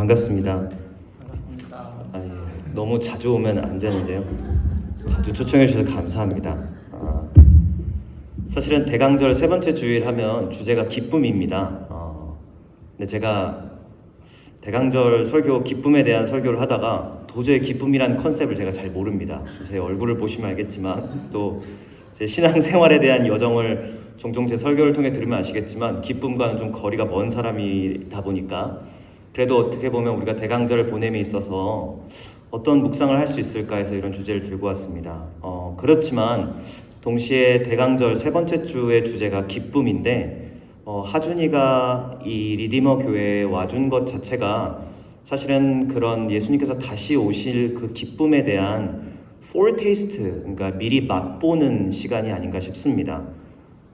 반갑습니다. 아니, 너무 자주 오면 안 되는데요. 자주 초청해 주셔서 감사합니다. 사실은 대강절 세 번째 주일 하면 주제가 기쁨입니다. 근데 제가 대강절 설교, 기쁨에 대한 설교를 하다가 도저히 기쁨이란 컨셉을 제가 잘 모릅니다. 제 얼굴을 보시면 알겠지만 또 제 신앙생활에 대한 여정을 종종 제 설교를 통해 들으면 아시겠지만 기쁨과는 좀 거리가 먼 사람이다 보니까 그래도 어떻게 보면 우리가 대강절 보냄에 있어서 어떤 묵상을 할 수 있을까 해서 이런 주제를 들고 왔습니다. 그렇지만 동시에 대강절 세 번째 주의 주제가 기쁨인데 하준이가 이 리디머 교회에 와준 것 자체가 사실은 그런 예수님께서 다시 오실 그 기쁨에 대한 foretaste, 그러니까 미리 맛보는 시간이 아닌가 싶습니다.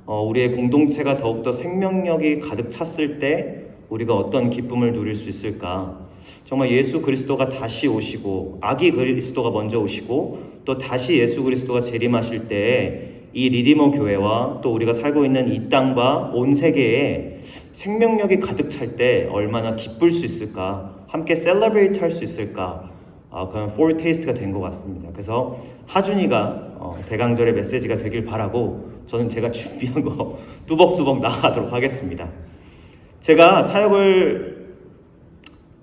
우리의 공동체가 더욱더 생명력이 가득 찼을 때 우리가 어떤 기쁨을 누릴 수 있을까? 정말 예수 그리스도가 다시 오시고 아기 그리스도가 먼저 오시고 또 다시 예수 그리스도가 재림하실 때 이 리디머 교회와 또 우리가 살고 있는 이 땅과 온 세계에 생명력이 가득 찰 때 얼마나 기쁠 수 있을까? 함께 셀러브레이트 할 수 있을까? 그런 포르테이스트가 된 것 같습니다. 그래서 하준이가 대강절의 메시지가 되길 바라고 저는 제가 준비한 거 뚜벅뚜벅 나가도록 하겠습니다. 제가 사역을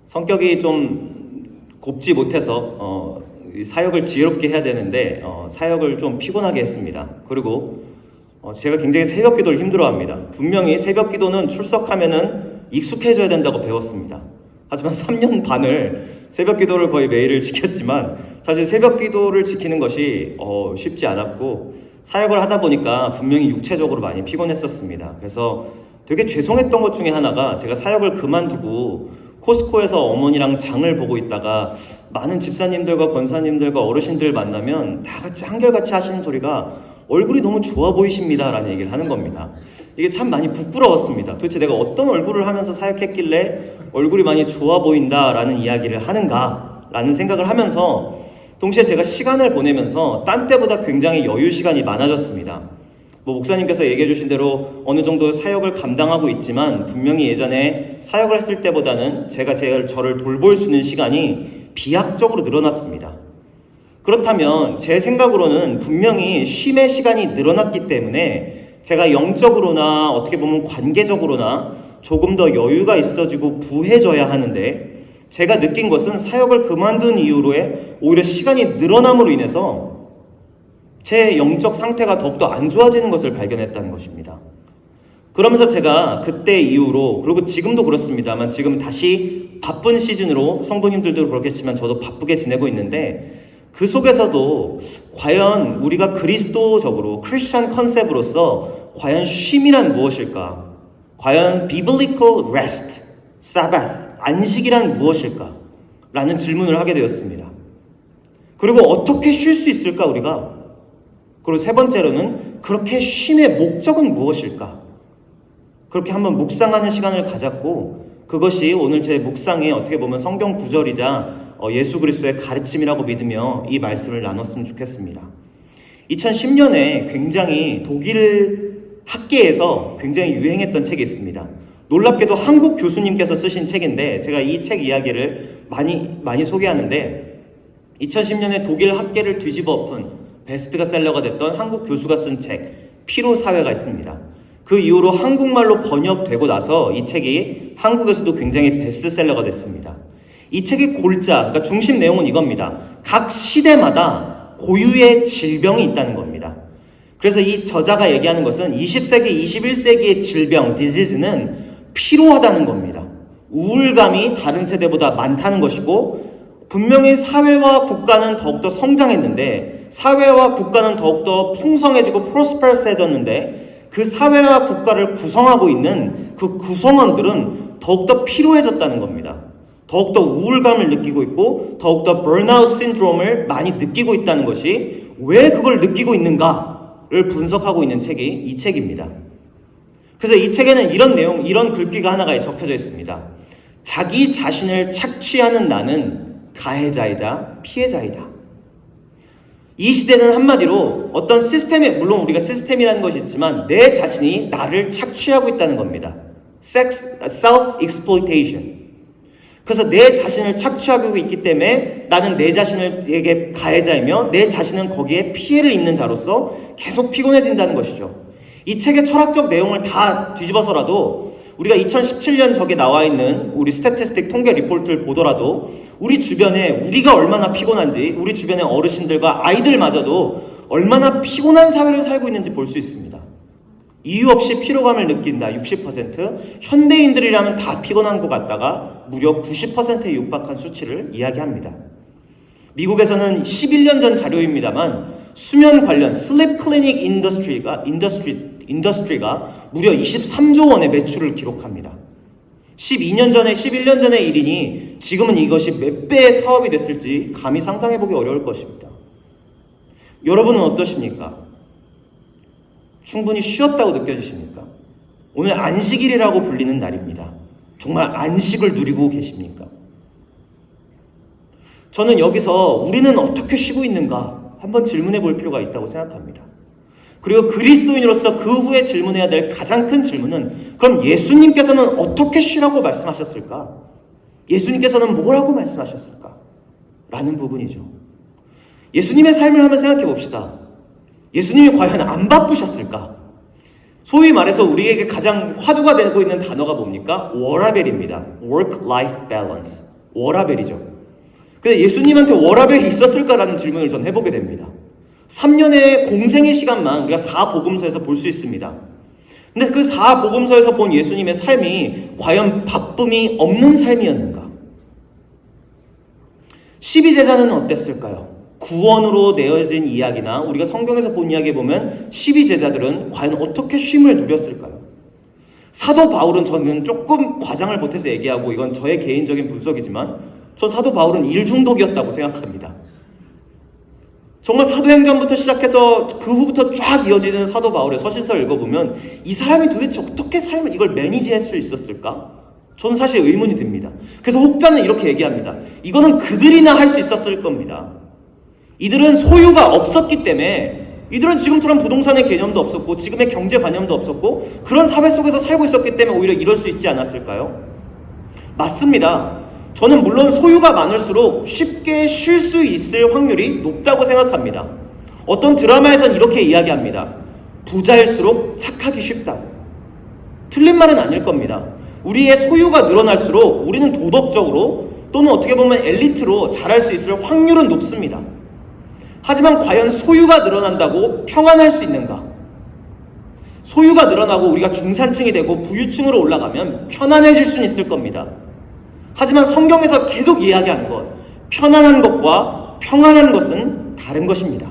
성격이 좀 곱지 못해서 사역을 지혜롭게 해야 되는데 사역을 좀 피곤하게 했습니다. 그리고 제가 굉장히 새벽 기도를 힘들어합니다. 분명히 새벽 기도는 출석하면은 익숙해져야 된다고 배웠습니다. 하지만 3년 반을 새벽 기도를 거의 매일을 지켰지만 사실 새벽 기도를 지키는 것이 쉽지 않았고 사역을 하다 보니까 분명히 육체적으로 많이 피곤했었습니다. 그래서 되게 죄송했던 것 중에 하나가 제가 사역을 그만두고 코스코에서 어머니랑 장을 보고 있다가 많은 집사님들과 권사님들과 어르신들 만나면 다 같이 한결같이 하시는 소리가 얼굴이 너무 좋아 보이십니다 라는 얘기를 하는 겁니다. 이게 참 많이 부끄러웠습니다. 도대체 내가 어떤 얼굴을 하면서 사역했길래 얼굴이 많이 좋아 보인다 라는 이야기를 하는가 라는 생각을 하면서 동시에 제가 시간을 보내면서 딴 때보다 굉장히 여유 시간이 많아졌습니다. 목사님께서 얘기해 주신 대로 어느 정도 사역을 감당하고 있지만 분명히 예전에 사역을 했을 때보다는 제가 저를 돌볼 수 있는 시간이 비약적으로 늘어났습니다. 그렇다면 제 생각으로는 분명히 쉼의 시간이 늘어났기 때문에 제가 영적으로나 어떻게 보면 관계적으로나 조금 더 여유가 있어지고 부해져야 하는데 제가 느낀 것은 사역을 그만둔 이후로에 오히려 시간이 늘어남으로 인해서 제 영적 상태가 더욱더 안 좋아지는 것을 발견했다는 것입니다. 그러면서 제가 그때 이후로 그리고 지금도 그렇습니다만 지금 다시 바쁜 시즌으로 성도님들도 그렇겠지만 저도 바쁘게 지내고 있는데 그 속에서도 과연 우리가 그리스도적으로 크리스천 컨셉으로서 과연 쉼이란 무엇일까? 과연 biblical rest, Sabbath, 안식이란 무엇일까? 라는 질문을 하게 되었습니다. 그리고 어떻게 쉴 수 있을까 우리가? 그리고 세 번째로는 그렇게 쉼의 목적은 무엇일까? 그렇게 한번 묵상하는 시간을 가졌고 그것이 오늘 제 묵상의 어떻게 보면 성경 구절이자 예수 그리스도의 가르침이라고 믿으며 이 말씀을 나눴으면 좋겠습니다. 2010년에 굉장히 독일 학계에서 굉장히 유행했던 책이 있습니다. 놀랍게도 한국 교수님께서 쓰신 책인데 제가 이 책 이야기를 많이 소개하는데 2010년에 독일 학계를 뒤집어 엎은 베스트셀러가 됐던 한국 교수가 쓴 책 피로사회가 있습니다. 그 이후로 한국말로 번역되고 나서 이 책이 한국에서도 굉장히 베스트셀러가 됐습니다. 이 책의 골자, 그러니까 중심 내용은 이겁니다. 각 시대마다 고유의 질병이 있다는 겁니다. 그래서 이 저자가 얘기하는 것은 20세기, 21세기의 질병, disease는 피로하다는 겁니다. 우울감이 다른 세대보다 많다는 것이고 분명히 사회와 국가는 더욱더 성장했는데 사회와 국가는 더욱더 풍성해지고 프로스퍼러스해졌는데 그 사회와 국가를 구성하고 있는 그 구성원들은 더욱더 피로해졌다는 겁니다. 더욱더 우울감을 느끼고 있고 더욱더 번아웃 신드롬을 많이 느끼고 있다는 것이 왜 그걸 느끼고 있는가를 분석하고 있는 책이 이 책입니다. 그래서 이 책에는 이런 내용, 이런 글귀가 하나가 적혀져 있습니다. 자기 자신을 착취하는 나는 가해자이다, 피해자이다. 이 시대는 한마디로 어떤 시스템에, 물론 우리가 시스템이라는 것이 있지만 내 자신이 나를 착취하고 있다는 겁니다. self-exploitation. 그래서 내 자신을 착취하고 있기 때문에 나는 내 자신에게 가해자이며 내 자신은 거기에 피해를 입는 자로서 계속 피곤해진다는 것이죠. 이 책의 철학적 내용을 다 뒤집어서라도 우리가 2017년 저게 나와 있는 우리 스태티스틱 통계 리포트를 보더라도 우리 주변에 우리가 얼마나 피곤한지, 우리 주변의 어르신들과 아이들마저도 얼마나 피곤한 사회를 살고 있는지 볼 수 있습니다. 이유 없이 피로감을 느낀다 60%, 현대인들이라면 다 피곤한 것 같다가 무려 90%에 육박한 수치를 이야기합니다. 미국에서는 11년 전 자료입니다만 수면 관련 슬립 클리닉 인더스트리가 무려 23조 원의 매출을 기록합니다. 12년 전에 11년 전의 일이니 지금은 이것이 몇 배의 사업이 됐을지 감히 상상해보기 어려울 것입니다. 여러분은 어떠십니까? 충분히 쉬었다고 느껴지십니까? 오늘 안식일이라고 불리는 날입니다. 정말 안식을 누리고 계십니까? 저는 여기서 우리는 어떻게 쉬고 있는가 한번 질문해 볼 필요가 있다고 생각합니다. 그리고 그리스도인으로서 그 후에 질문해야 될 가장 큰 질문은 그럼 예수님께서는 어떻게 쉬라고 말씀하셨을까? 예수님께서는 뭐라고 말씀하셨을까? 라는 부분이죠. 예수님의 삶을 한번 생각해 봅시다. 예수님이 과연 안 바쁘셨을까? 소위 말해서 우리에게 가장 화두가 되고 있는 단어가 뭡니까? 워라벨입니다. Work-life balance. 워라벨이죠. 근데 예수님한테 워라벨이 있었을까라는 질문을 전 해보게 됩니다. 3년의 공생의 시간만 우리가 4복음서에서 볼 수 있습니다. 근데 그 4복음서에서 본 예수님의 삶이 과연 바쁨이 없는 삶이었는가? 12제자는 어땠을까요? 구원으로 내어진 이야기나 우리가 성경에서 본 이야기에 보면 12제자들은 과연 어떻게 쉼을 누렸을까요? 사도 바울은 저는 조금 과장을 보태서 얘기하고 이건 저의 개인적인 분석이지만 전 사도 바울은 일중독이었다고 생각합니다. 정말 사도행전부터 시작해서 그 후부터 쫙 이어지는 사도 바울의 서신서를 읽어보면 이 사람이 도대체 어떻게 삶을 이걸 매니지할 수 있었을까? 저는 사실 의문이 듭니다. 그래서 혹자는 이렇게 얘기합니다. 이거는 그들이나 할 수 있었을 겁니다. 이들은 소유가 없었기 때문에 이들은 지금처럼 부동산의 개념도 없었고 지금의 경제관념도 없었고 그런 사회 속에서 살고 있었기 때문에 오히려 이럴 수 있지 않았을까요? 맞습니다. 저는 물론 소유가 많을수록 쉽게 쉴 수 있을 확률이 높다고 생각합니다. 어떤 드라마에선 이렇게 이야기합니다. 부자일수록 착하기 쉽다고. 틀린 말은 아닐 겁니다. 우리의 소유가 늘어날수록 우리는 도덕적으로 또는 어떻게 보면 엘리트로 자랄 수 있을 확률은 높습니다. 하지만 과연 소유가 늘어난다고 평안할 수 있는가? 소유가 늘어나고 우리가 중산층이 되고 부유층으로 올라가면 편안해질 수는 있을 겁니다. 하지만 성경에서 계속 이야기하는 것, 편안한 것과 평안한 것은 다른 것입니다.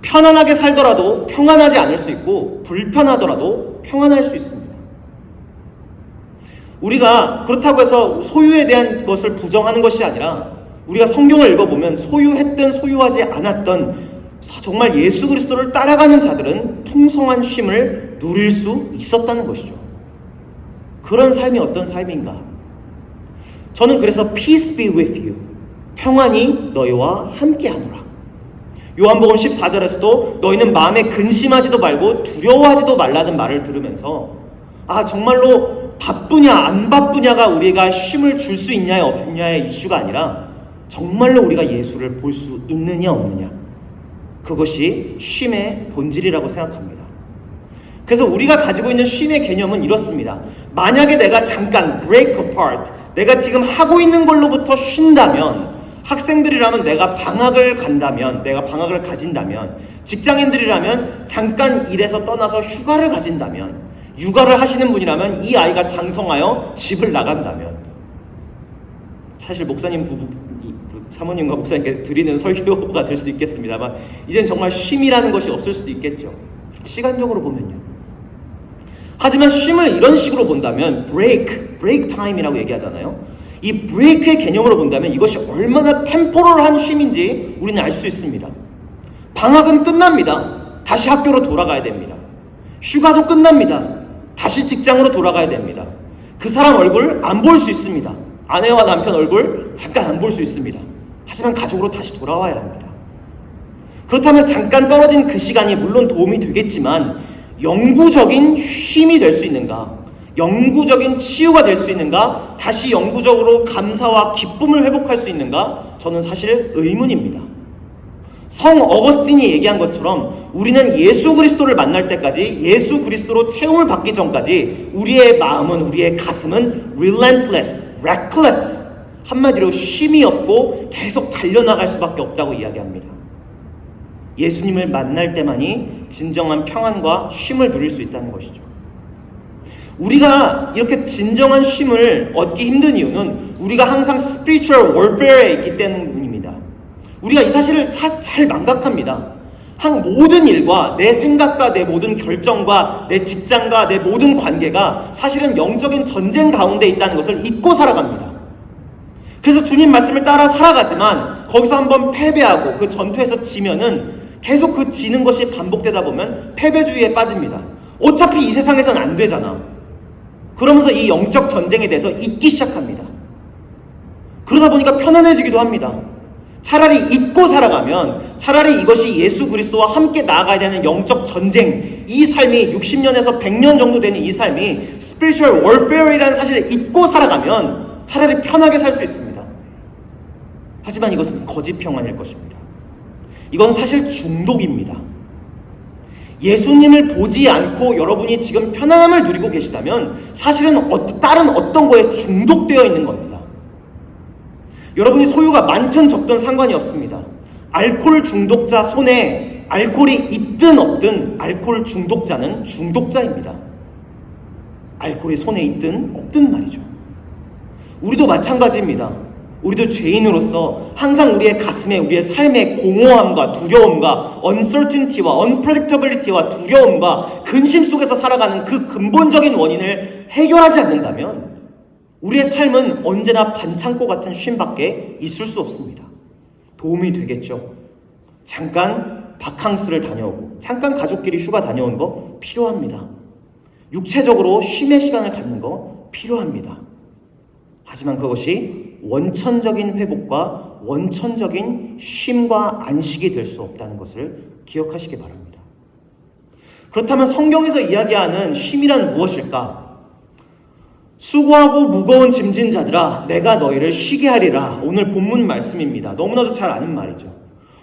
편안하게 살더라도 평안하지 않을 수 있고 불편하더라도 평안할 수 있습니다. 우리가 그렇다고 해서 소유에 대한 것을 부정하는 것이 아니라 우리가 성경을 읽어보면 소유했든 소유하지 않았던 정말 예수 그리스도를 따라가는 자들은 풍성한 쉼을 누릴 수 있었다는 것이죠. 그런 삶이 어떤 삶인가? 저는 그래서 Peace be with you. 평안이 너희와 함께하노라. 요한복음 14절에서도 너희는 마음에 근심하지도 말고 두려워하지도 말라는 말을 들으면서 정말로 바쁘냐 안 바쁘냐가 우리가 쉼을 줄 수 있냐의 없냐의 이슈가 아니라 정말로 우리가 예수를 볼 수 있느냐 없느냐, 그것이 쉼의 본질이라고 생각합니다. 그래서 우리가 가지고 있는 쉼의 개념은 이렇습니다. 만약에 내가 잠깐 break apart, 내가 지금 하고 있는 걸로부터 쉰다면, 학생들이라면 내가 방학을 간다면, 내가 방학을 가진다면, 직장인들이라면 잠깐 일에서 떠나서 휴가를 가진다면, 육아를 하시는 분이라면 이 아이가 장성하여 집을 나간다면, 사실 목사님 사모님과 목사님께 드리는 설교가 될 수도 있겠습니다만 이젠 정말 쉼이라는 것이 없을 수도 있겠죠. 시간적으로 보면요. 하지만 쉼을 이런 식으로 본다면 break time이라고 얘기하잖아요. 이 break의 개념으로 본다면 이것이 얼마나 템포럴한 쉼인지 우리는 알 수 있습니다. 방학은 끝납니다. 다시 학교로 돌아가야 됩니다. 휴가도 끝납니다. 다시 직장으로 돌아가야 됩니다. 그 사람 얼굴 안 볼 수 있습니다. 아내와 남편 얼굴 잠깐 안 볼 수 있습니다. 하지만 가족으로 다시 돌아와야 합니다. 그렇다면 잠깐 떨어진 그 시간이 물론 도움이 되겠지만 영구적인 쉼이 될 수 있는가? 영구적인 치유가 될 수 있는가? 다시 영구적으로 감사와 기쁨을 회복할 수 있는가? 저는 사실 의문입니다. 성 어거스틴이 얘기한 것처럼 우리는 예수 그리스도를 만날 때까지, 예수 그리스도로 채움을 받기 전까지 우리의 마음은, 우리의 가슴은 relentless, reckless, 한마디로 쉼이 없고 계속 달려나갈 수밖에 없다고 이야기합니다. 예수님을 만날 때만이 진정한 평안과 쉼을 누릴 수 있다는 것이죠. 우리가 이렇게 진정한 쉼을 얻기 힘든 이유는 우리가 항상 spiritual warfare에 있기 때문입니다. 우리가 이 사실을 잘 망각합니다. 모든 일과 내 생각과 내 모든 결정과 내 직장과 내 모든 관계가 사실은 영적인 전쟁 가운데 있다는 것을 잊고 살아갑니다. 그래서 주님 말씀을 따라 살아가지만 거기서 한번 패배하고 그 전투에서 지면은 계속 그 지는 것이 반복되다 보면 패배주의에 빠집니다. 어차피 이 세상에서는 안 되잖아. 그러면서 이 영적 전쟁에 대해서 잊기 시작합니다. 그러다 보니까 편안해지기도 합니다. 차라리 잊고 살아가면, 차라리 이것이 예수 그리스도와 함께 나아가야 되는 영적 전쟁, 이 삶이 60년에서 100년 정도 되는 이 삶이 spiritual warfare이라는 사실을 잊고 살아가면 차라리 편하게 살 수 있습니다. 하지만 이것은 거짓 평안일 것입니다. 이건 사실 중독입니다. 예수님을 보지 않고 여러분이 지금 편안함을 누리고 계시다면 사실은 다른 어떤 거에 중독되어 있는 겁니다. 여러분이 소유가 많든 적든 상관이 없습니다. 알코올 중독자 손에 알코올이 있든 없든 알코올 중독자는 중독자입니다. 알코올이 손에 있든 없든 말이죠. 우리도 마찬가지입니다. 우리도 죄인으로서 항상 우리의 가슴에 우리의 삶의 공허함과 두려움과 uncertainty와 unpredictability와 두려움과 근심 속에서 살아가는 그 근본적인 원인을 해결하지 않는다면 우리의 삶은 언제나 반창고 같은 쉼밖에 있을 수 없습니다. 도움이 되겠죠. 잠깐 바캉스를 다녀오고 잠깐 가족끼리 휴가 다녀온 거 필요합니다. 육체적으로 쉼의 시간을 갖는 거 필요합니다. 하지만 그것이 원천적인 회복과 원천적인 쉼과 안식이 될 수 없다는 것을 기억하시기 바랍니다. 그렇다면 성경에서 이야기하는 쉼이란 무엇일까? 수고하고 무거운 짐진 자들아 내가 너희를 쉬게 하리라. 오늘 본문 말씀입니다. 너무나도 잘 아는 말이죠.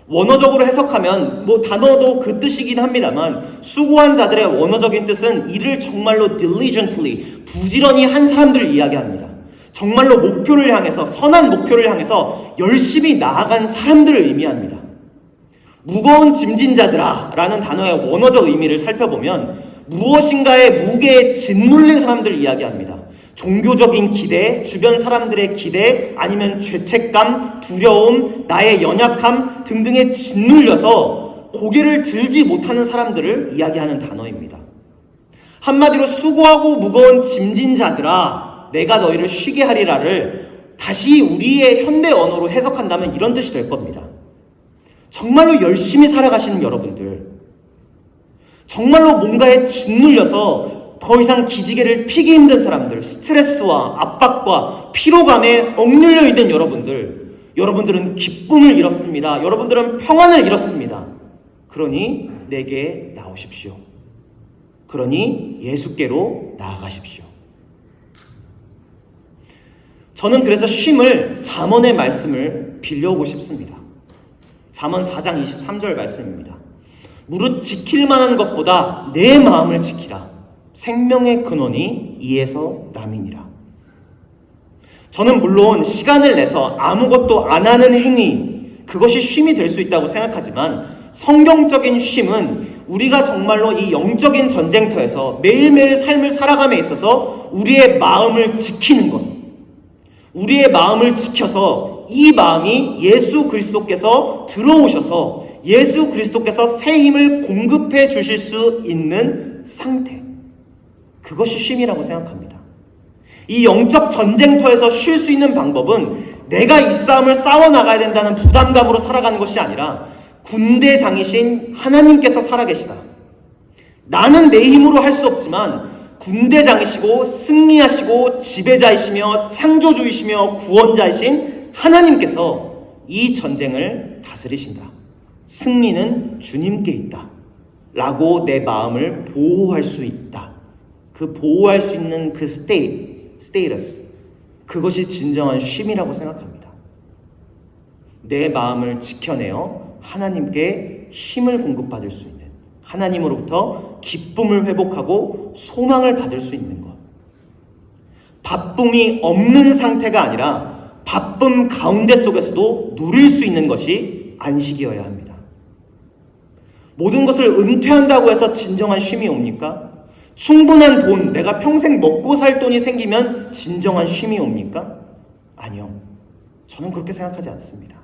원어적으로 해석하면 단어도 그 뜻이긴 합니다만 수고한 자들의 원어적인 뜻은 일을 정말로 diligently, 부지런히 한 사람들을 이야기합니다. 정말로 목표를 향해서, 선한 목표를 향해서 열심히 나아간 사람들을 의미합니다. 무거운 짐진 자들아 라는 단어의 원어적 의미를 살펴보면 무엇인가의 무게에 짓눌린 사람들을 이야기합니다. 종교적인 기대, 주변 사람들의 기대, 아니면 죄책감, 두려움, 나의 연약함 등등에 짓눌려서 고개를 들지 못하는 사람들을 이야기하는 단어입니다. 한마디로 수고하고 무거운 짐진 자들아 내가 너희를 쉬게 하리라를 다시 우리의 현대 언어로 해석한다면 이런 뜻이 될 겁니다. 정말로 열심히 살아가시는 여러분들, 정말로 뭔가에 짓눌려서 더 이상 기지개를 피기 힘든 사람들, 스트레스와 압박과 피로감에 억눌려 있는 여러분들은 기쁨을 잃었습니다. 여러분들은 평안을 잃었습니다. 그러니 내게 나오십시오. 그러니 예수께로 나아가십시오. 저는 그래서 쉼을 잠언의 말씀을 빌려오고 싶습니다. 잠언 4장 23절 말씀입니다. 무릇 지킬 만한 것보다 내 마음을 지키라. 생명의 근원이 이에서 남이니라. 저는 물론 시간을 내서 아무것도 안 하는 행위, 그것이 쉼이 될 수 있다고 생각하지만 성경적인 쉼은 우리가 정말로 이 영적인 전쟁터에서 매일매일 삶을 살아감에 있어서 우리의 마음을 지키는 것, 우리의 마음을 지켜서 이 마음이 예수 그리스도께서 들어오셔서 예수 그리스도께서 새 힘을 공급해 주실 수 있는 상태, 그것이 쉼이라고 생각합니다. 이 영적 전쟁터에서 쉴 수 있는 방법은 내가 이 싸움을 싸워나가야 된다는 부담감으로 살아가는 것이 아니라 군대장이신 하나님께서 살아계시다. 나는 내 힘으로 할 수 없지만 군대장이시고 승리하시고 지배자이시며 창조주이시며 구원자이신 하나님께서 이 전쟁을 다스리신다. 승리는 주님께 있다. 라고 내 마음을 보호할 수 있다. 그 보호할 수 있는 그 스테이러스, 그것이 진정한 쉼이라고 생각합니다. 내 마음을 지켜내어 하나님께 힘을 공급받을 수 있는, 하나님으로부터 기쁨을 회복하고 소망을 받을 수 있는 것. 바쁨이 없는 상태가 아니라 바쁨 가운데 속에서도 누릴 수 있는 것이 안식이어야 합니다. 모든 것을 은퇴한다고 해서 진정한 쉼이 옵니까? 충분한 돈, 내가 평생 먹고 살 돈이 생기면 진정한 쉼이 옵니까? 아니요. 저는 그렇게 생각하지 않습니다.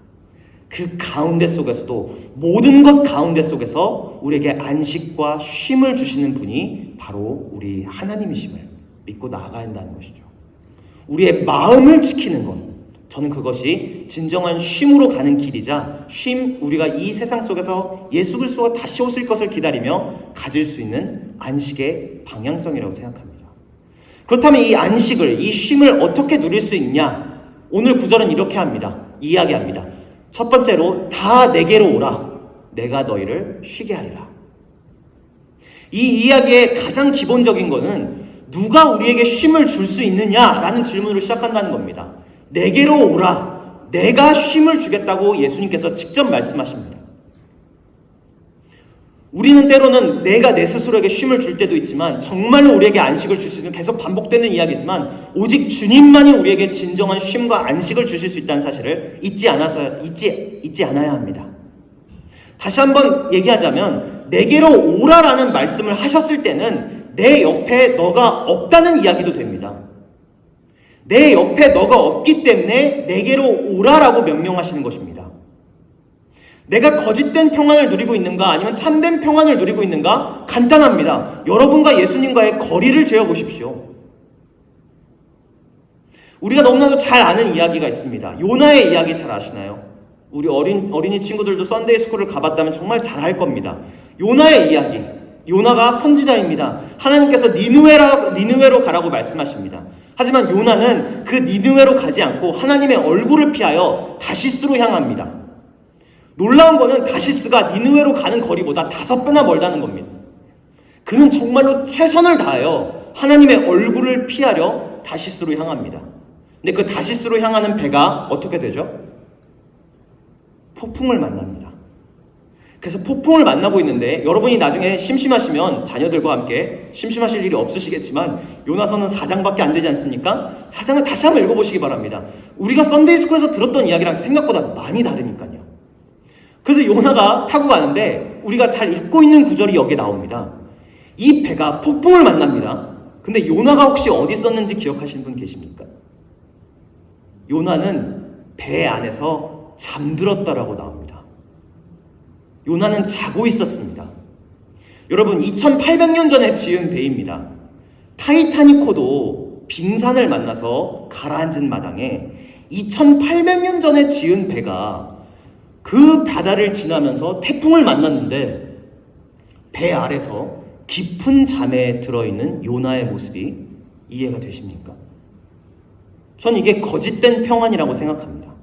그 가운데 속에서도, 모든 것 가운데 속에서 우리에게 안식과 쉼을 주시는 분이 바로 우리 하나님이심을 믿고 나아가야 한다는 것이죠. 우리의 마음을 지키는 것, 저는 그것이 진정한 쉼으로 가는 길이자, 우리가 이 세상 속에서 예수 그리스도가 다시 오실 것을 기다리며 가질 수 있는 안식의 방향성이라고 생각합니다. 그렇다면 이 안식을, 이 쉼을 어떻게 누릴 수 있냐? 오늘 구절은 이렇게 이야기합니다. 첫 번째로, 다 내게로 오라, 내가 너희를 쉬게 하리라. 이 이야기의 가장 기본적인 것은 누가 우리에게 쉼을 줄 수 있느냐라는 질문으로 시작한다는 겁니다. 내게로 오라, 내가 쉼을 주겠다고 예수님께서 직접 말씀하십니다. 우리는 때로는 내가 내 스스로에게 쉼을 줄 때도 있지만, 정말로 우리에게 안식을 주실 수 있는, 계속 반복되는 이야기지만, 오직 주님만이 우리에게 진정한 쉼과 안식을 주실 수 있다는 사실을 잊지 않아야 합니다. 다시 한번 얘기하자면, 내게로 오라라는 말씀을 하셨을 때는 내 옆에 너가 없다는 이야기도 됩니다. 내 옆에 너가 없기 때문에 내게로 오라라고 명령하시는 것입니다. 내가 거짓된 평안을 누리고 있는가, 아니면 참된 평안을 누리고 있는가? 간단합니다. 여러분과 예수님과의 거리를 재어보십시오. 우리가 너무나도 잘 아는 이야기가 있습니다. 요나의 이야기 잘 아시나요? 우리 어린이 친구들도 썬데이 스쿨을 가봤다면 정말 잘 알 겁니다. 요나의 이야기. 요나가 선지자입니다. 하나님께서 니느웨로 가라고 말씀하십니다. 하지만 요나는 그 니느웨로 가지 않고 하나님의 얼굴을 피하여 다시스로 향합니다. 놀라운 거는 다시스가 니느웨로 가는 거리보다 5배나 멀다는 겁니다. 그는 정말로 최선을 다하여 하나님의 얼굴을 피하려 다시스로 향합니다. 근데 그 다시스로 향하는 배가 어떻게 되죠? 폭풍을 만납니다. 그래서 폭풍을 만나고 있는데, 여러분이 나중에 심심하시면 자녀들과 함께, 심심하실 일이 없으시겠지만 요나서는 4장밖에 안 되지 않습니까? 4장을 다시 한번 읽어보시기 바랍니다. 우리가 썬데이 스쿨에서 들었던 이야기랑 생각보다 많이 다르니까요. 그래서 요나가 타고 가는데 우리가 잘 읽고 있는 구절이 여기에 나옵니다. 이 배가 폭풍을 만납니다. 근데 요나가 혹시 어디 있었는지 기억하시는 분 계십니까? 요나는 배 안에서 잠들었다라고 나옵니다. 요나는 자고 있었습니다. 여러분, 2800년 전에 지은 배입니다. 타이타닉호도 빙산을 만나서 가라앉은 마당에 2800년 전에 지은 배가 그 바다를 지나면서 태풍을 만났는데, 배 아래서 깊은 잠에 들어있는 요나의 모습이 이해가 되십니까? 전 이게 거짓된 평안이라고 생각합니다.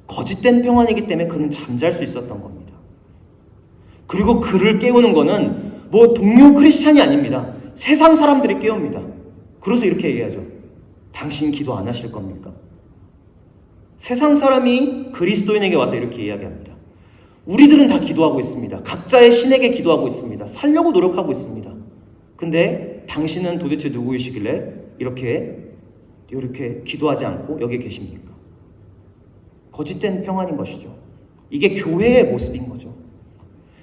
거짓된 평안이기 때문에 그는 잠잘 수 있었던 겁니다. 그리고 그를 깨우는 거는 뭐 동료 크리스찬이 아닙니다. 세상 사람들이 깨웁니다. 그래서 이렇게 얘기하죠. 당신 기도 안 하실 겁니까? 세상 사람이 그리스도인에게 와서 이렇게 이야기합니다. 우리들은 다 기도하고 있습니다. 각자의 신에게 기도하고 있습니다. 살려고 노력하고 있습니다. 근데 당신은 도대체 누구이시길래 이렇게 기도하지 않고 여기 계십니까? 거짓된 평안인 것이죠. 이게 교회의 모습인 거죠.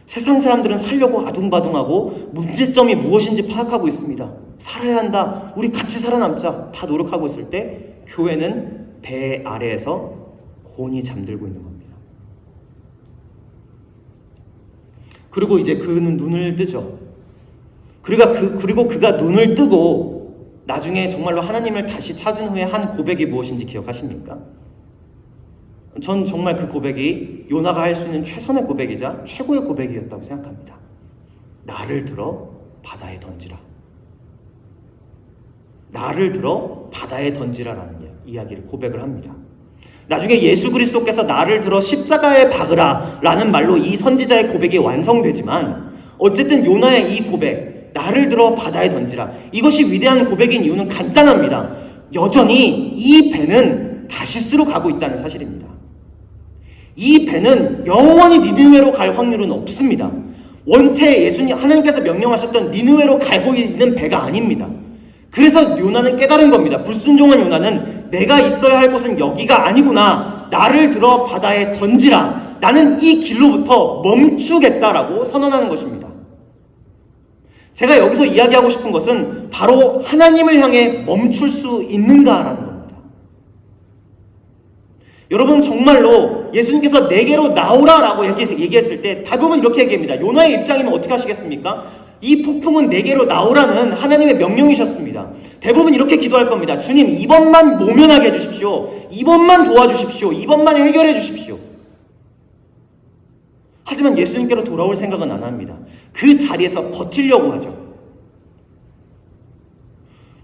세상 사람들은 살려고 아둥바둥하고 문제점이 무엇인지 파악하고 있습니다. 살아야 한다. 우리 같이 살아남자. 다 노력하고 있을 때 교회는 배 아래에서 곤히 잠들고 있는 겁니다. 그리고 이제 그는 눈을 뜨죠. 그리고 그가 눈을 뜨고 나중에 정말로 하나님을 다시 찾은 후에 한 고백이 무엇인지 기억하십니까? 전 정말 그 고백이 요나가 할 수 있는 최선의 고백이자 최고의 고백이었다고 생각합니다. 나를 들어 바다에 던지라. 나를 들어 바다에 던지라라는 이야기를 고백을 합니다. 나중에 예수 그리스도께서 나를 들어 십자가에 박으라 라는 말로 이 선지자의 고백이 완성되지만, 어쨌든 요나의 이 고백, 나를 들어 바다에 던지라. 이것이 위대한 고백인 이유는 간단합니다. 여전히 이 배는 다시스로 가고 있다는 사실입니다. 이 배는 영원히 니느웨로 갈 확률은 없습니다. 원체 예수님 하나님께서 명령하셨던 니느웨로 가고 있는 배가 아닙니다. 그래서 요나는 깨달은 겁니다. 불순종한 요나는 내가 있어야 할 곳은 여기가 아니구나. 나를 들어 바다에 던지라. 나는 이 길로부터 멈추겠다라고 선언하는 것입니다. 제가 여기서 이야기하고 싶은 것은 바로 하나님을 향해 멈출 수 있는가라는 겁니다. 여러분, 정말로 예수님께서 내게로 나오라라고 얘기했을 때 대부분 이렇게 얘기합니다. 요나의 입장이면 어떻게 하시겠습니까? 이 폭풍은 내게로 나오라는 하나님의 명령이셨습니다. 대부분 이렇게 기도할 겁니다. 주님, 이번만 모면하게 해주십시오. 이번만 도와주십시오. 이번만 해결해 주십시오. 하지만 예수님께로 돌아올 생각은 안 합니다. 그 자리에서 버티려고 하죠.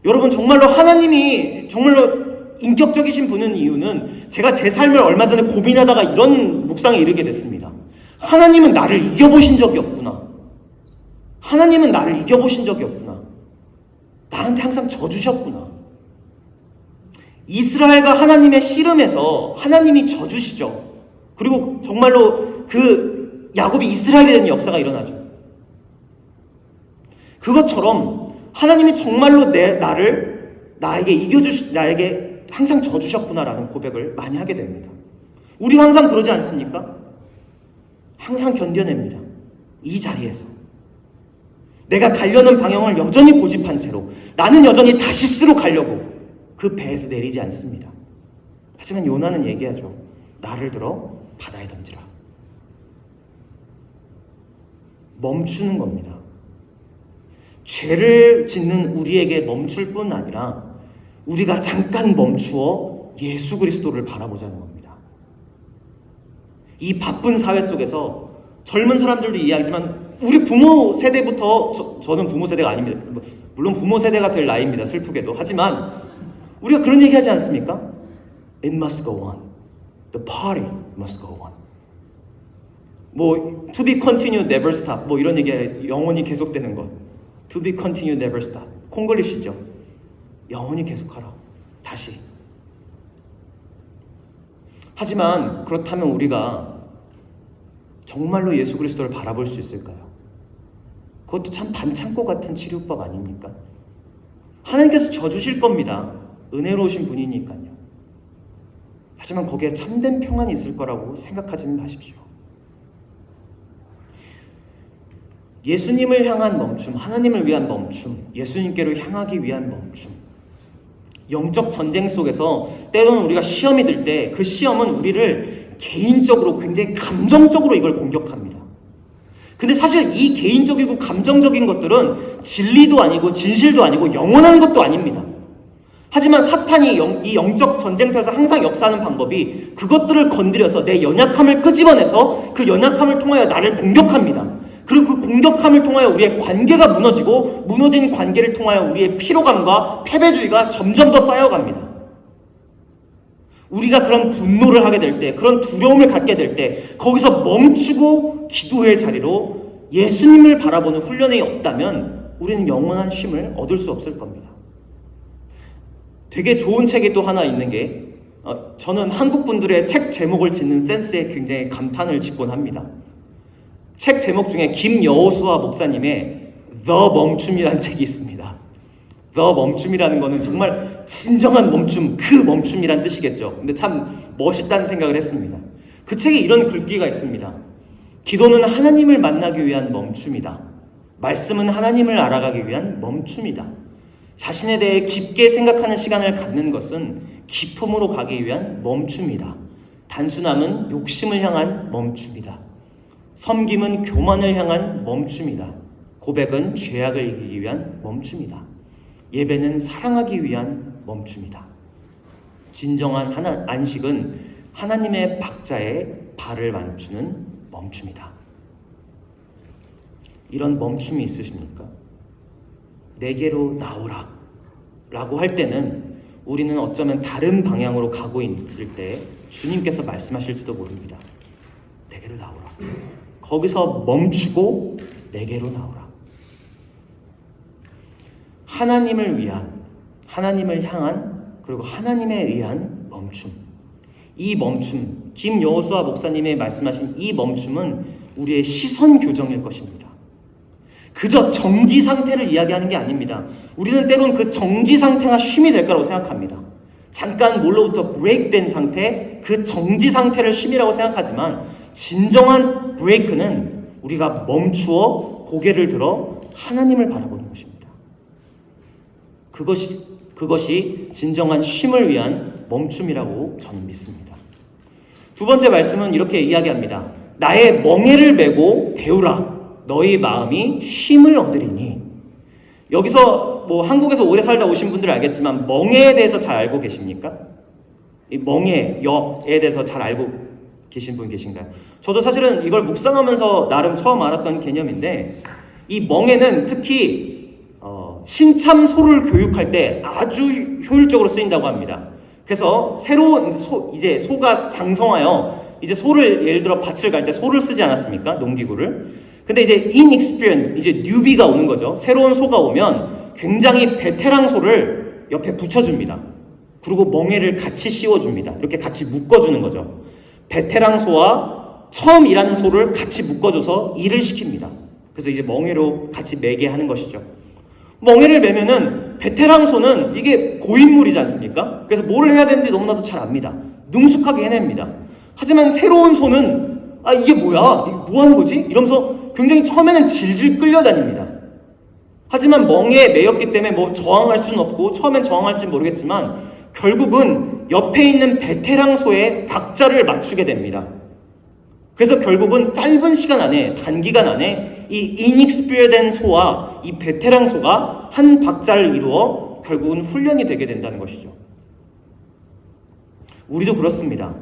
여러분, 정말로 하나님이 정말로 인격적이신 분인 이유는 제가 제 삶을 얼마 전에 고민하다가 이런 묵상에 이르게 됐습니다. 하나님은 나를 이겨보신 적이 없구나. 하나님은 나를 이겨보신 적이 없구나. 나한테 항상 져주셨구나. 이스라엘과 하나님의 씨름에서 하나님이 져주시죠. 그리고 정말로 그 야곱이 이스라엘이 되는 역사가 일어나죠. 그것처럼 하나님이 정말로 나에게 항상 져주셨구나라는 고백을 많이 하게 됩니다. 우리가 항상 그러지 않습니까? 항상 견뎌냅니다. 이 자리에서. 내가 가려는 방향을 여전히 고집한 채로 나는 여전히 다시스로 가려고 그 배에서 내리지 않습니다. 하지만 요나는 얘기하죠. 나를 들어 바다에 던지라. 멈추는 겁니다. 죄를 짓는 우리에게 멈출 뿐 아니라 우리가 잠깐 멈추어 예수 그리스도를 바라보자는 겁니다. 이 바쁜 사회 속에서 젊은 사람들도 이야기지만 우리 부모 세대부터 저는 부모 세대가 아닙니다. 물론 부모 세대가 될 나이입니다. 슬프게도. 하지만 우리가 그런 얘기하지 않습니까? It must go on. The party must go on. 뭐 to be continued, never stop. 뭐 이런 얘기 영원히 계속되는 것. To be continued, never stop. 콩글리시죠. 영원히 계속하라. 다시. 하지만 그렇다면 우리가 정말로 예수 그리스도를 바라볼 수 있을까요? 그것도 참 반창고 같은 치료법 아닙니까? 하나님께서 져주실 겁니다. 은혜로우신 분이니까요. 하지만 거기에 참된 평안이 있을 거라고 생각하지는 마십시오. 예수님을 향한 멈춤, 하나님을 위한 멈춤, 예수님께로 향하기 위한 멈춤. 영적 전쟁 속에서 때로는 우리가 시험이 들 때 그 시험은 우리를 개인적으로 굉장히 감정적으로 이걸 공격합니다. 근데 사실 이 개인적이고 감정적인 것들은 진리도 아니고 진실도 아니고 영원한 것도 아닙니다. 하지만 사탄이 이 영적 전쟁터에서 항상 역사하는 방법이 그것들을 건드려서 내 연약함을 끄집어내서 그 연약함을 통하여 나를 공격합니다. 그리고 그 공격함을 통하여 우리의 관계가 무너지고 무너진 관계를 통하여 우리의 피로감과 패배주의가 점점 더 쌓여갑니다. 우리가 그런 분노를 하게 될 때, 그런 두려움을 갖게 될 때 거기서 멈추고 기도의 자리로 예수님을 바라보는 훈련이 없다면 우리는 영원한 쉼을 얻을 수 없을 겁니다. 되게 좋은 책이 또 하나 있는 게 저는 한국 분들의 책 제목을 짓는 센스에 굉장히 감탄을 짓곤 합니다. 책 제목 중에 김여호수아 목사님의 The 멈춤이라는 책이 있습니다. The 멈춤이라는 거는 정말 진정한 멈춤, 그 멈춤이란 뜻이겠죠. 근데 참 멋있다는 생각을 했습니다. 그 책에 이런 글귀가 있습니다. 기도는 하나님을 만나기 위한 멈춤이다. 말씀은 하나님을 알아가기 위한 멈춤이다. 자신에 대해 깊게 생각하는 시간을 갖는 것은 기쁨으로 가기 위한 멈춤이다. 단순함은 욕심을 향한 멈춤이다. 섬김은 교만을 향한 멈춤이다. 고백은 죄악을 이기기 위한 멈춤이다. 예배는 사랑하기 위한 멈춤이다. 진정한 안식은 하나님의 박자에 발을 맞추는 멈춤이다. 이런 멈춤이 있으십니까? 내게로 나오라 라고 할 때는 우리는 어쩌면 다른 방향으로 가고 있을 때 주님께서 말씀하실지도 모릅니다. 내게로 나오라. 거기서 멈추고 내게로 나오라. 하나님을 위한, 하나님을 향한, 그리고 하나님에 의한 멈춤. 이 멈춤, 김여호수아 목사님의 말씀하신 이 멈춤은 우리의 시선 교정일 것입니다. 그저 정지 상태를 이야기하는 게 아닙니다. 우리는 때론 그 정지 상태가 쉼이 될 거라고 생각합니다. 잠깐 뭘로부터 브레이크된 상태, 그 정지 상태를 쉼이라고 생각하지만 진정한 브레이크는 우리가 멈추어 고개를 들어 하나님을 바라보는 것입니다. 그것이 진정한 쉼을 위한 멈춤이라고 저는 믿습니다. 두 번째 말씀은 이렇게 이야기합니다. 나의 멍에를 메고 배우라. 너희 마음이 쉼을 얻으리니. 여기서 뭐 한국에서 오래 살다 오신 분들은 알겠지만 멍에에 대해서 잘 알고 계십니까? 이 멍에, 역에 대해서 잘 알고 계신 분 계신가요? 저도 사실은 이걸 묵상하면서 나름 처음 알았던 개념인데 이 멍에는 특히 신참 소를 교육할 때 아주 효율적으로 쓰인다고 합니다. 그래서 새로운 이제 소가 장성하여 이제 소를 예를 들어 밭을 갈 때 소를 쓰지 않았습니까? 농기구를. 근데 이제 inexperienced, 이제 뉴비가 오는 거죠. 새로운 소가 오면 굉장히 베테랑 소를 옆에 붙여줍니다. 그리고 멍에를 같이 씌워줍니다. 이렇게 같이 묶어주는 거죠. 베테랑 소와 처음 일하는 소를 같이 묶어줘서 일을 시킵니다. 그래서 이제 멍에로 같이 매게 하는 것이죠. 멍에를 매면은 베테랑 소는 이게 고인물이지 않습니까? 그래서 뭘 해야 되는지 너무나도 잘 압니다. 능숙하게 해냅니다. 하지만 새로운 소는 이게 뭐야? 이게 뭐 하는 거지? 이러면서 굉장히 처음에는 질질 끌려다닙니다. 하지만 멍에에 매였기 때문에 뭐 저항할 수는 없고 처음엔 저항할지 모르겠지만 결국은 옆에 있는 베테랑 소의 박자를 맞추게 됩니다. 그래서 결국은 짧은 시간 안에, 단기간 안에 이 inexperienced 소와 이 베테랑 소가 한 박자를 이루어 결국은 훈련이 되게 된다는 것이죠. 우리도 그렇습니다.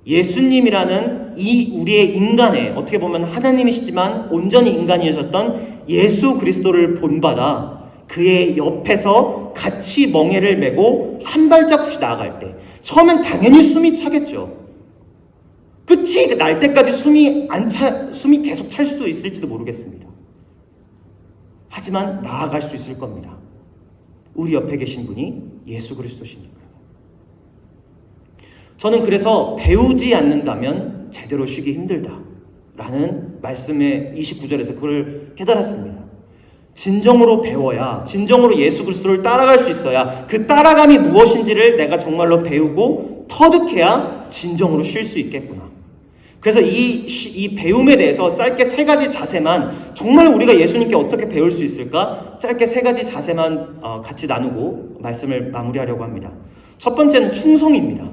예수님이라는 이 우리의 인간의, 어떻게 보면 하나님이시지만 온전히 인간이셨던 예수 그리스도를 본받아 그의 옆에서 같이 멍에를 메고 한 발짝씩 나아갈 때 처음엔 당연히 숨이 차겠죠. 끝이 날 때까지 숨이 계속 찰 수도 있을지도 모르겠습니다. 하지만 나아갈 수 있을 겁니다. 우리 옆에 계신 분이 예수 그리스도시니까요. 저는 그래서 배우지 않는다면 제대로 쉬기 힘들다라는 말씀의 29절에서 그걸 깨달았습니다. 진정으로 배워야, 진정으로 예수 그리스도를 따라갈 수 있어야 그 따라감이 무엇인지를 내가 정말로 배우고 터득해야 진정으로 쉴 수 있겠구나. 그래서 이 배움에 대해서 짧게 세 가지 자세만, 정말 우리가 예수님께 어떻게 배울 수 있을까? 짧게 세 가지 자세만 같이 나누고 말씀을 마무리하려고 합니다. 첫 번째는 충성입니다.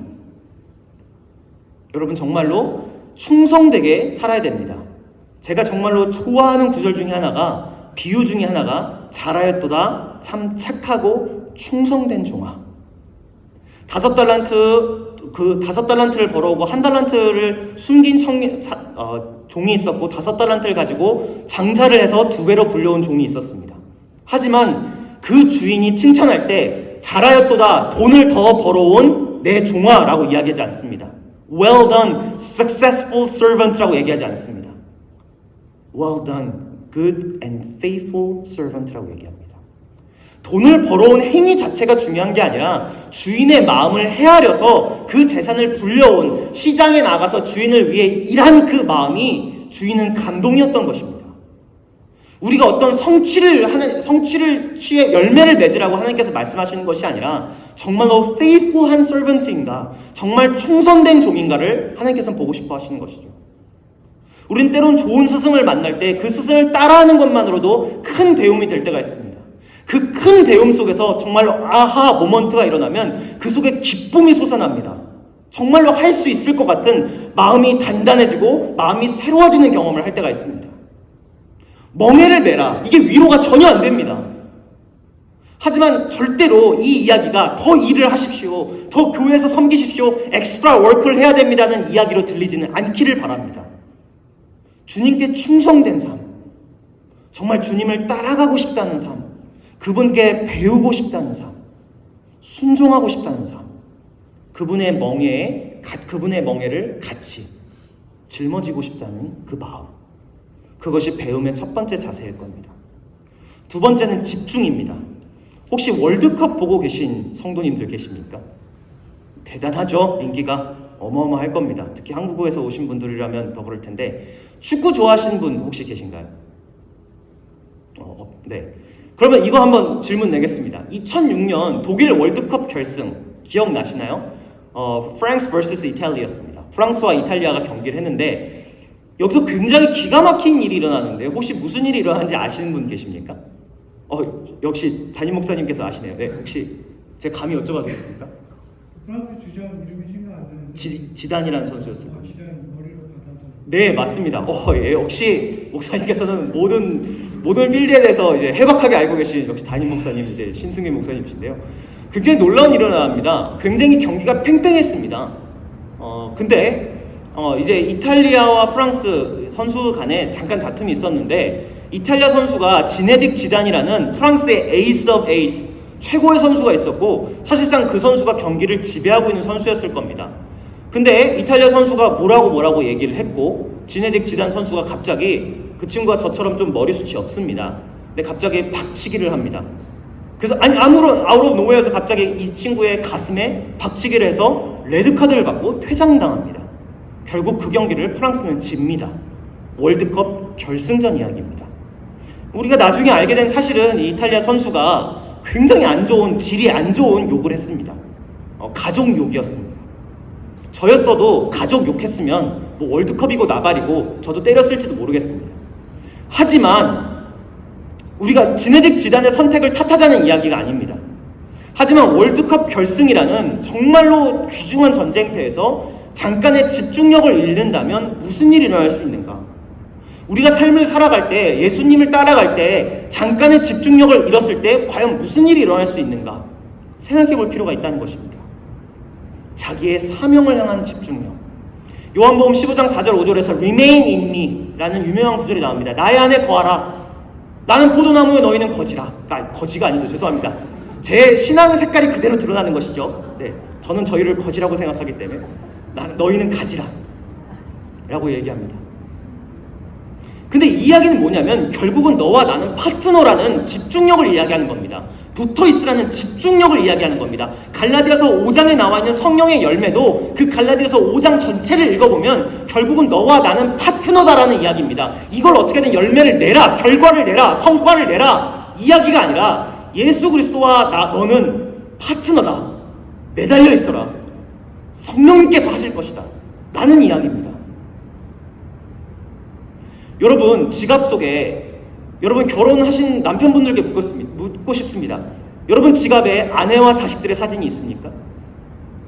여러분 정말로 충성되게 살아야 됩니다. 제가 정말로 좋아하는 구절 중에 하나가, 비유 중에 하나가 잘하였도다 참 착하고 충성된 종아. 5달란트를 벌어오고 1달란트를 숨긴 종이 있었고 5달란트를 가지고 장사를 해서 2배로 불려온 종이 있었습니다. 하지만 그 주인이 칭찬할 때 잘하였도다 돈을 더 벌어온 내 종아라고 이야기하지 않습니다. Well done, successful servant라고 얘기하지 않습니다. Well done, good and faithful servant라고 얘기합니다. 돈을 벌어온 행위 자체가 중요한 게 아니라 주인의 마음을 헤아려서 그 재산을 불려온, 시장에 나가서 주인을 위해 일한 그 마음이 주인은 감동이었던 것입니다. 우리가 어떤 성취를 취해 열매를 맺으라고 하나님께서 말씀하시는 것이 아니라 정말로 faithful한 servant인가, 정말 충성된 종인가를 하나님께서는 보고 싶어 하시는 것이죠. 우린 때론 좋은 스승을 만날 때 그 스승을 따라하는 것만으로도 큰 배움이 될 때가 있습니다. 그 큰 배움 속에서 정말로 아하 모먼트가 일어나면 그 속에 기쁨이 솟아납니다. 정말로 할 수 있을 것 같은 마음이 단단해지고 마음이 새로워지는 경험을 할 때가 있습니다. 멍에를 메라, 이게 위로가 전혀 안 됩니다. 하지만 절대로 이 이야기가 더 일을 하십시오, 더 교회에서 섬기십시오, 엑스트라 워크를 해야 됩니다는 이야기로 들리지는 않기를 바랍니다. 주님께 충성된 삶, 정말 주님을 따라가고 싶다는 삶, 그분께 배우고 싶다는 삶, 순종하고 싶다는 삶, 그분의 멍에를 같이 짊어지고 싶다는 그 마음, 그것이 배움의 첫 번째 자세일 겁니다. 두 번째는 집중입니다. 혹시 월드컵 보고 계신 성도님들 계십니까? 대단하죠. 인기가 어마어마할 겁니다. 특히 한국에서 오신 분들이라면 더 그럴 텐데 축구 좋아하시는 분 혹시 계신가요? 네. 그러면 이거 한번 질문 내겠습니다. 2006년 독일 월드컵 결승 기억나시나요? 프랑스 vs 이탈리아였습니다. 프랑스와 이탈리아가 경기를 했는데 여기서 굉장히 기가 막힌 일이 일어나는데 혹시 무슨 일이 일어나는지 아시는 분 계십니까? 역시 담임 목사님께서 아시네요. 네, 혹시 제가 감히 여쭤봐도 되겠습니까? 프랑스 주장 이름이 생각 안 나는데 지단이라는 선수였습니다. 지단 머리로 받아서. 네, 맞습니다. 예, 역시 목사님께서는 모든 필드에 대해서 이제 해박하게 알고 계신 역시 담임 목사님, 이제 신승희 목사님이신데요. 굉장히 놀라운 일이 일어납니다. 굉장히 경기가 팽팽했습니다. 근데 이제 이탈리아와 프랑스 선수 간에 잠깐 다툼이 있었는데 이탈리아 선수가 지네딕 지단이라는 프랑스의 에이스 오브 에이스, 최고의 선수가 있었고 사실상 그 선수가 경기를 지배하고 있는 선수였을 겁니다. 근데 이탈리아 선수가 뭐라고 얘기를 했고 지네딕 지단 선수가 갑자기 그 친구가 저처럼 좀 머리숱이 없습니다. 근데 갑자기 박치기를 합니다. 그래서 아무런 아웃 오브 노웨어에서 갑자기 이 친구의 가슴에 박치기를 해서 레드카드를 받고 퇴장당합니다. 결국 그 경기를 프랑스는 집니다. 월드컵 결승전 이야기입니다. 우리가 나중에 알게 된 사실은 이 이탈리아 선수가 굉장히 질이 안 좋은 욕을 했습니다. 가족 욕이었습니다. 저였어도 가족 욕했으면 뭐 월드컵이고 나발이고 저도 때렸을지도 모르겠습니다. 하지만 우리가 지네딕 지단의 선택을 탓하자는 이야기가 아닙니다. 하지만 월드컵 결승이라는 정말로 귀중한 전쟁터에서 잠깐의 집중력을 잃는다면 무슨 일이 일어날 수 있는가? 우리가 삶을 살아갈 때, 예수님을 따라갈 때 잠깐의 집중력을 잃었을 때 과연 무슨 일이 일어날 수 있는가? 생각해 볼 필요가 있다는 것입니다. 자기의 사명을 향한 집중력. 요한복음 15장 4절 5절에서 Remain in me 라는 유명한 구절이 나옵니다. 나의 안에 거하라. 나는 포도나무에 너희는 거지라. 거지가 아니죠. 죄송합니다. 제 신앙 색깔이 그대로 드러나는 것이죠. 네, 저는 저희를 거지라고 생각하기 때문에 너희는 가지라 라고 얘기합니다. 근데 이 이야기는 뭐냐면 결국은 너와 나는 파트너라는 집중력을 이야기하는 겁니다. 붙어있으라는 집중력을 이야기하는 겁니다. 갈라디아서 5장에 나와 있는 성령의 열매도 그 갈라디아서 5장 전체를 읽어보면 결국은 너와 나는 파트너다라는 이야기입니다. 이걸 어떻게든 열매를 내라, 결과를 내라, 성과를 내라 이야기가 아니라 예수 그리스도와 너는 파트너다. 매달려 있어라. 성령님께서 하실 것이다 라는 이야기입니다. 여러분 지갑 속에 여러분 결혼하신 남편분들께 묻고 싶습니다. 여러분 지갑에 아내와 자식들의 사진이 있습니까?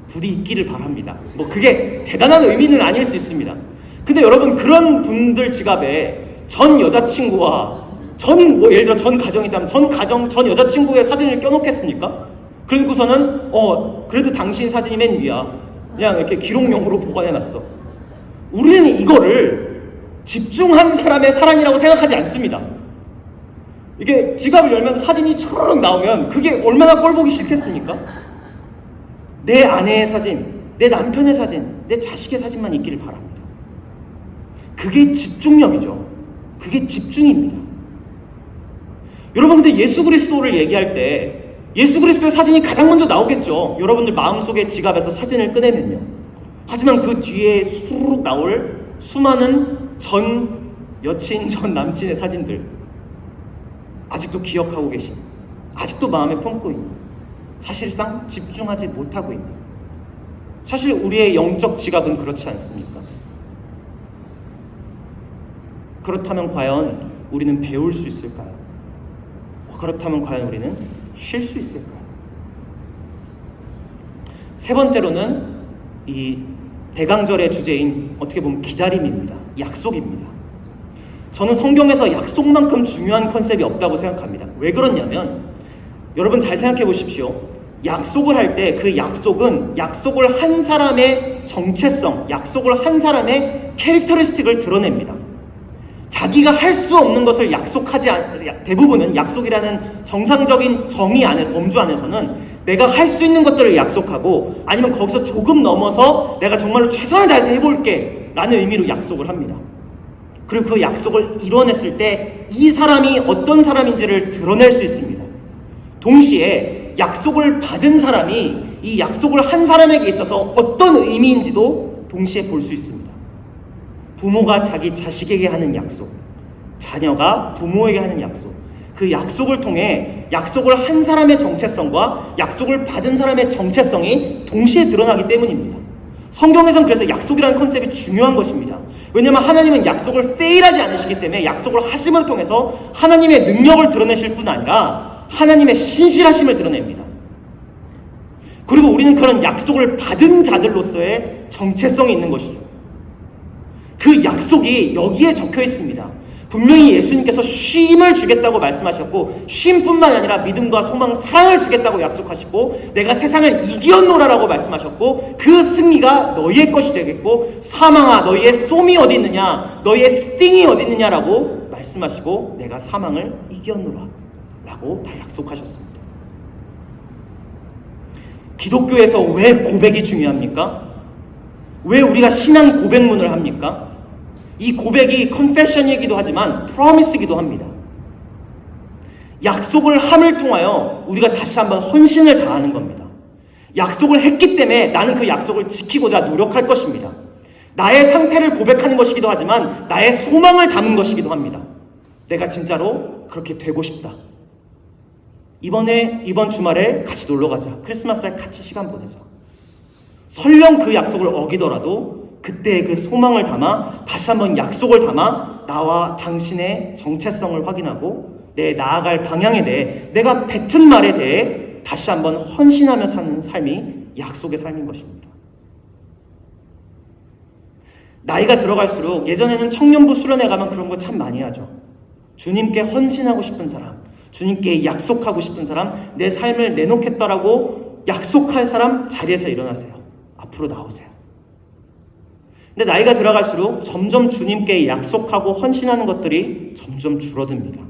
부디 있기를 바랍니다. 뭐 그게 대단한 의미는 아닐 수 있습니다. 근데 여러분 그런 분들 지갑에 전 여자친구와 예를 들어 전 가정이 있다면 전 여자친구의 사진을 껴놓겠습니까? 그러고서는 그래도 당신 사진이 맨 위야. 그냥 이렇게 기록용으로 보관해놨어. 우리는 이거를 집중한 사람의 사랑이라고 생각하지 않습니다. 이게 지갑을 열면 사진이 초로록 나오면 그게 얼마나 꼴보기 싫겠습니까? 내 아내의 사진, 내 남편의 사진, 내 자식의 사진만 있기를 바랍니다. 그게 집중력이죠. 그게 집중입니다. 여러분 근데 예수 그리스도를 얘기할 때 예수 그리스도의 사진이 가장 먼저 나오겠죠. 여러분들 마음속에 지갑에서 사진을 꺼내면요. 하지만 그 뒤에 수룩 나올 수많은 전 여친, 전 남친의 사진들 아직도 기억하고 계신, 아직도 마음에 품고 있는, 사실상 집중하지 못하고 있는, 사실 우리의 영적 지갑은 그렇지 않습니까? 그렇다면 과연 우리는 배울 수 있을까요? 그렇다면 과연 우리는 쉴 수 있을까요? 세 번째로는 이 대강절의 주제인 어떻게 보면 기다림입니다. 약속입니다. 저는 성경에서 약속만큼 중요한 컨셉이 없다고 생각합니다. 왜 그러냐면 여러분 잘 생각해 보십시오. 약속을 할 때 그 약속은 약속을 한 사람의 정체성, 약속을 한 사람의 캐릭터리스틱을 드러냅니다. 자기가 할 수 없는 것을 대부분은 약속이라는 정상적인 정의 안에, 범주 안에서는 내가 할 수 있는 것들을 약속하고 아니면 거기서 조금 넘어서 내가 정말로 최선을 다해서 해볼게 라는 의미로 약속을 합니다. 그리고 그 약속을 이뤄냈을 때 이 사람이 어떤 사람인지를 드러낼 수 있습니다. 동시에 약속을 받은 사람이 이 약속을 한 사람에게 있어서 어떤 의미인지도 동시에 볼 수 있습니다. 부모가 자기 자식에게 하는 약속, 자녀가 부모에게 하는 약속, 그 약속을 통해 약속을 한 사람의 정체성과 약속을 받은 사람의 정체성이 동시에 드러나기 때문입니다. 성경에선 그래서 약속이라는 컨셉이 중요한 것입니다. 왜냐하면 하나님은 약속을 페일하지 않으시기 때문에 약속을 하심을 통해서 하나님의 능력을 드러내실 뿐 아니라 하나님의 신실하심을 드러냅니다. 그리고 우리는 그런 약속을 받은 자들로서의 정체성이 있는 것이죠. 그 약속이 여기에 적혀 있습니다. 분명히 예수님께서 쉼을 주겠다고 말씀하셨고, 쉼뿐만 아니라 믿음과 소망, 사랑을 주겠다고 약속하시고, 내가 세상을 이겼노라라고 말씀하셨고, 그 승리가 너희의 것이 되겠고, 사망아 너희의 쏨이 어디 있느냐, 너희의 스팅이 어디 있느냐라고 말씀하시고, 내가 사망을 이겼노라 라고 다 약속하셨습니다. 기독교에서 왜 고백이 중요합니까? 왜 우리가 신앙 고백문을 합니까? 이 고백이 confession이기도 하지만 promise이기도 합니다. 약속을 함을 통하여 우리가 다시 한번 헌신을 다하는 겁니다. 약속을 했기 때문에 나는 그 약속을 지키고자 노력할 것입니다. 나의 상태를 고백하는 것이기도 하지만 나의 소망을 담은 것이기도 합니다. 내가 진짜로 그렇게 되고 싶다. 이번 주말에 같이 놀러 가자. 크리스마스에 같이 시간 보내자. 설령 그 약속을 어기더라도 그때의 그 소망을 담아 다시 한번 약속을 담아 나와 당신의 정체성을 확인하고 내 나아갈 방향에 대해 내가 뱉은 말에 대해 다시 한번 헌신하며 사는 삶이 약속의 삶인 것입니다. 나이가 들어갈수록 예전에는 청년부 수련회 가면 그런 거 참 많이 하죠. 주님께 헌신하고 싶은 사람, 주님께 약속하고 싶은 사람, 내 삶을 내놓겠다라고 약속할 사람 자리에서 일어나세요. 앞으로 나오세요. 근데 나이가 들어갈수록 점점 주님께 약속하고 헌신하는 것들이 점점 줄어듭니다.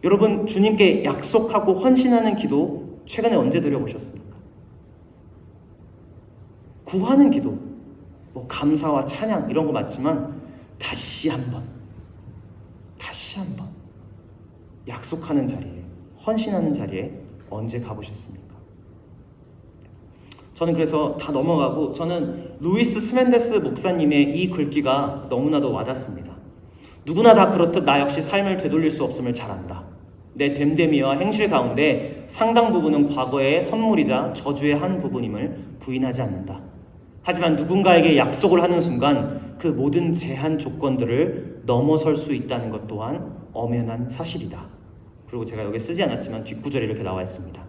여러분, 주님께 약속하고 헌신하는 기도 최근에 언제 드려보셨습니까? 구하는 기도, 감사와 찬양 이런 거 맞지만 다시 한번 약속하는 자리에, 헌신하는 자리에 언제 가보셨습니까? 저는 그래서 다 넘어가고, 저는 루이스 스멘데스 목사님의 이 글귀가 너무나도 와닿습니다. 누구나 다 그렇듯 나 역시 삶을 되돌릴 수 없음을 잘 안다. 내 됨됨이와 행실 가운데 상당 부분은 과거의 선물이자 저주의 한 부분임을 부인하지 않는다. 하지만 누군가에게 약속을 하는 순간 그 모든 제한 조건들을 넘어설 수 있다는 것 또한 엄연한 사실이다. 그리고 제가 여기 쓰지 않았지만 뒷구절에 이렇게 나와 있습니다.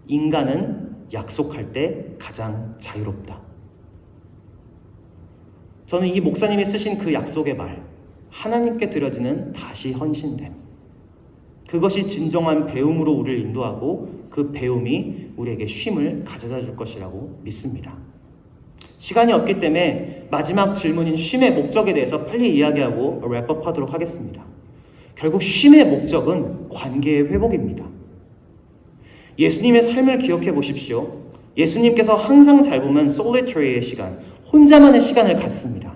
인간은 약속할 때 가장 자유롭다. 저는 이 목사님이 쓰신 그 약속의 말, 하나님께 드려지는 다시 헌신됨, 그것이 진정한 배움으로 우리를 인도하고 그 배움이 우리에게 쉼을 가져다 줄 것이라고 믿습니다. 시간이 없기 때문에 마지막 질문인 쉼의 목적에 대해서 빨리 이야기하고 랩업하도록 하겠습니다. 결국 쉼의 목적은 관계의 회복입니다. 예수님의 삶을 기억해 보십시오. 예수님께서 항상 잘 보면 solitary의 시간, 혼자만의 시간을 갖습니다.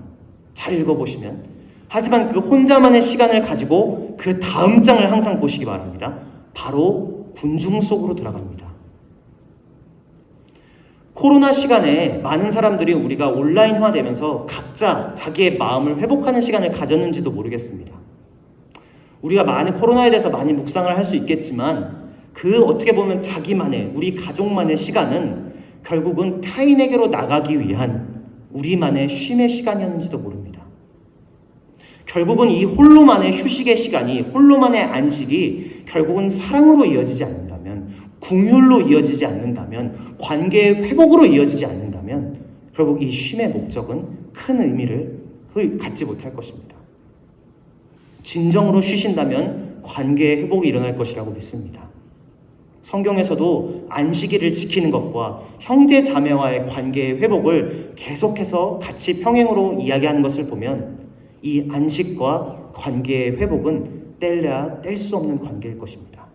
잘 읽어보시면. 하지만 그 혼자만의 시간을 가지고 그 다음 장을 항상 보시기 바랍니다. 바로 군중 속으로 들어갑니다. 코로나 시간에 많은 사람들이 우리가 온라인화되면서 각자 자기의 마음을 회복하는 시간을 가졌는지도 모르겠습니다. 우리가 많은 코로나에 대해서 많이 묵상을 할 수 있겠지만 그 어떻게 보면 자기만의, 우리 가족만의 시간은 결국은 타인에게로 나가기 위한 우리만의 쉼의 시간이었는지도 모릅니다. 결국은 이 홀로만의 휴식의 시간이, 홀로만의 안식이 결국은 사랑으로 이어지지 않는다면, 궁율로 이어지지 않는다면, 관계의 회복으로 이어지지 않는다면 결국 이 쉼의 목적은 큰 의미를 갖지 못할 것입니다. 진정으로 쉬신다면 관계의 회복이 일어날 것이라고 믿습니다. 성경에서도 안식일을 지키는 것과 형제 자매와의 관계의 회복을 계속해서 같이 평행으로 이야기하는 것을 보면 이 안식과 관계의 회복은 뗄래야 뗄 수 없는 관계일 것입니다.